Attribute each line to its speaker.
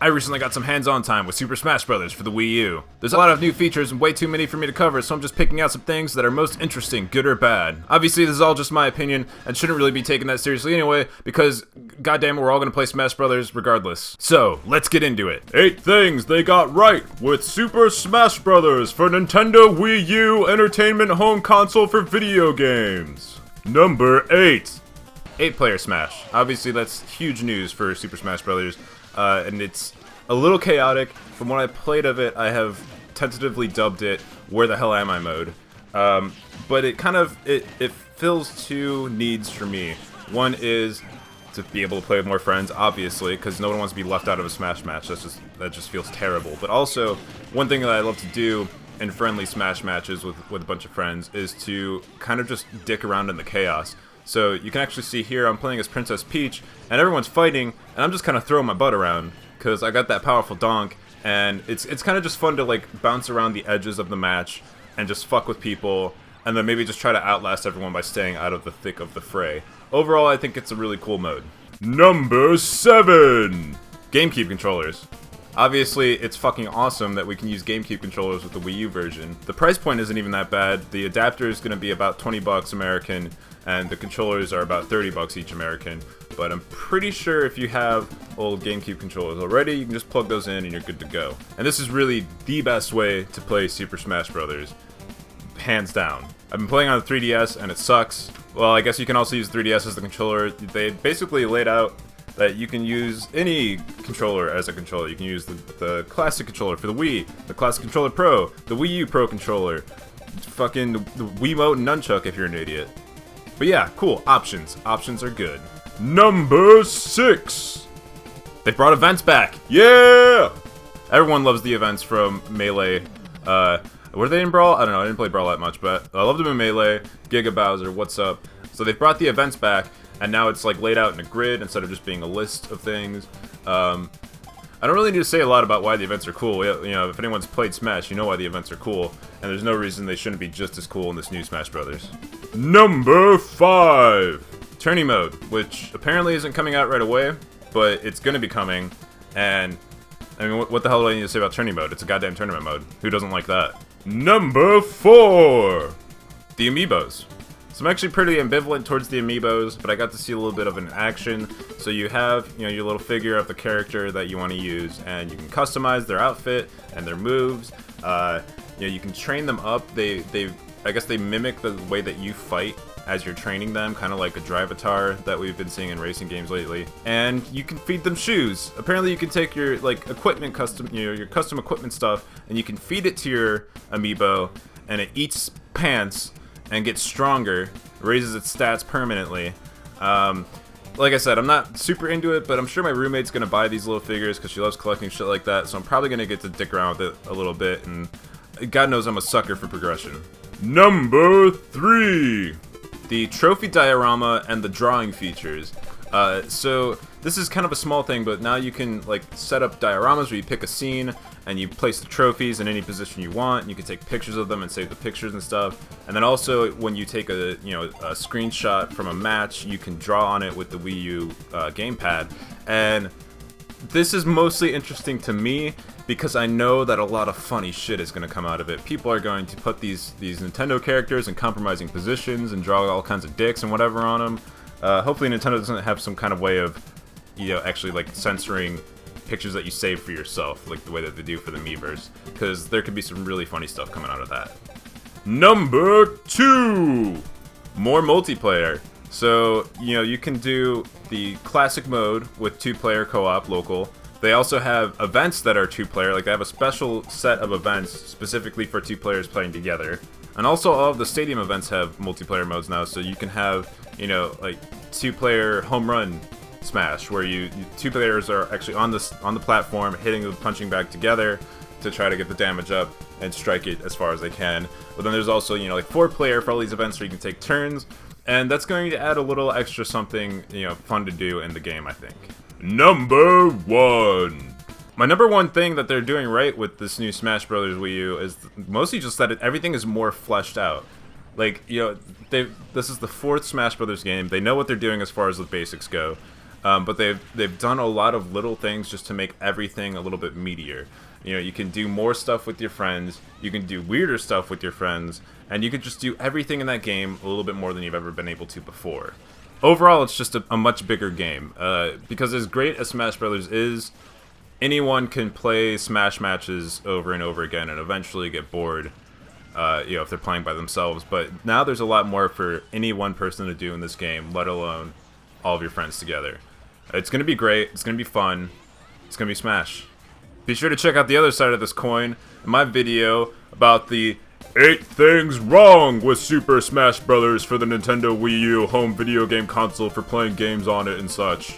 Speaker 1: I recently got some hands-on time with Super Smash Bros. For the Wii U. There's a lot of new features and way too many for me to cover, so I'm just picking out some things that are most interesting, good or bad. Obviously, this is all just my opinion, and shouldn't really be taken that seriously anyway, because goddamn, we're all gonna play Smash Bros. Regardless. So, let's get into it. 8 things they got right with Super Smash Bros. For Nintendo Wii U Entertainment Home Console for video games. Number 8. 8-player Smash. Obviously, that's huge news for Super Smash Bros. And it's a little chaotic. From what I played of it, I have tentatively dubbed it "Where the Hell Am I" mode. But it kind of it fills two needs for me. One is to be able to play with more friends, obviously, because no one wants to be left out of a Smash match. That just feels terrible. But also, one thing that I love to do in friendly Smash matches with a bunch of friends is to kind of just dick around in the chaos. So you can actually see here I'm playing as Princess Peach, and everyone's fighting, and I'm just kind of throwing my butt around, because I got that powerful donk, and it's kind of just fun to like bounce around the edges of the match, and just fuck with people, and then maybe just try to outlast everyone by staying out of the thick of the fray. Overall, I think it's a really cool mode. Number 7! GameCube controllers. Obviously, it's fucking awesome that we can use GameCube controllers with the Wii U version. The price point isn't even that bad. The adapter is going to be about 20 bucks American, and the controllers are about 30 bucks each American. But I'm pretty sure if you have old GameCube controllers already, you can just plug those in and you're good to go. And this is really the best way to play Super Smash Bros. Hands down. I've been playing on the 3DS and it sucks. Well, I guess you can also use 3DS as the controller. They basically laid out that you can use any controller as a controller. You can use the classic controller for the Wii, the classic controller Pro, the Wii U Pro controller, fucking the Wiimote and Nunchuck if you're an idiot. But yeah, cool, options. Options are good. Number 6! They brought events back! Yeah! Everyone loves the events from Melee. Were they in Brawl? I don't know, I didn't play Brawl that much, but I loved them in Melee. Giga Bowser, what's up? So they've brought the events back, and now it's like laid out in a grid instead of just being a list of things. I don't really need to say a lot about why the events are cool. You know, if anyone's played Smash, you know why the events are cool, and there's no reason they shouldn't be just as cool in this new Smash Brothers. Number 5! Tourney mode, which apparently isn't coming out right away, but it's gonna be coming, and I mean, what the hell do I need to say about tourney mode? It's a goddamn tournament mode. Who doesn't like that? Number 4! The Amiibos. So I'm actually pretty ambivalent towards the Amiibos, but I got to see a little bit of an action. So you have, you know, your little figure of the character that you want to use, and you can customize their outfit and their moves. You know, you can train them up. I guess they mimic the way that you fight as you're training them, kind of like a Drivatar that we've been seeing in racing games lately. And you can feed them shoes. Apparently you can take your like equipment your custom equipment stuff, and you can feed it to your Amiibo, and it eats pants and gets stronger, raises its stats permanently. Like I said, I'm not super into it, but I'm sure my roommate's gonna buy these little figures because she loves collecting shit like that, so I'm probably gonna get to dick around with it a little bit, and God knows I'm a sucker for progression. Number 3! The trophy diorama and the drawing features. So this is kind of a small thing, but now you can like set up dioramas where you pick a scene and you place the trophies in any position you want, and you can take pictures of them and save the pictures and stuff. And then also when you take a screenshot from a match, you can draw on it with the Wii U gamepad. And this is mostly interesting to me because I know that a lot of funny shit is going to come out of it. People are going to put these Nintendo characters in compromising positions and draw all kinds of dicks and whatever on them. Hopefully Nintendo doesn't have some kind of way of, actually like censoring pictures that you save for yourself, like the way that they do for the Miiverse, because there could be some really funny stuff coming out of that. Number 2! More multiplayer. So, you can do the classic mode with 2-player co-op local. They also have events that are 2-player, like they have a special set of events specifically for 2 players playing together. And also all of the stadium events have multiplayer modes now, so you can have, like 2-player home run Smash, where 2 players are actually on the platform hitting the punching bag together to try to get the damage up and strike it as far as they can. But then there's also, like 4-player for all these events where you can take turns, and that's going to add a little extra something, fun to do in the game, I think. Number 1. My number 1 thing that they're doing right with this new Smash Bros. Wii U is mostly just that everything is more fleshed out. Like, this is the 4th Smash Bros. Game. They know what they're doing as far as the basics go. but they've done a lot of little things just to make everything a little bit meatier. You know, you can do more stuff with your friends, you can do weirder stuff with your friends, and you can just do everything in that game a little bit more than you've ever been able to before. Overall, it's just a much bigger game, because as great as Smash Brothers is, anyone can play Smash matches over and over again and eventually get bored, you know, if they're playing by themselves. But now there's a lot more for any one person to do in this game, let alone all of your friends together. It's going to be great, it's going to be fun, it's going to be Smash. Be sure to check out the other side of this coin in my video about the 8 things wrong with Super Smash Bros. For the Nintendo Wii U home video game console for playing games on it and such.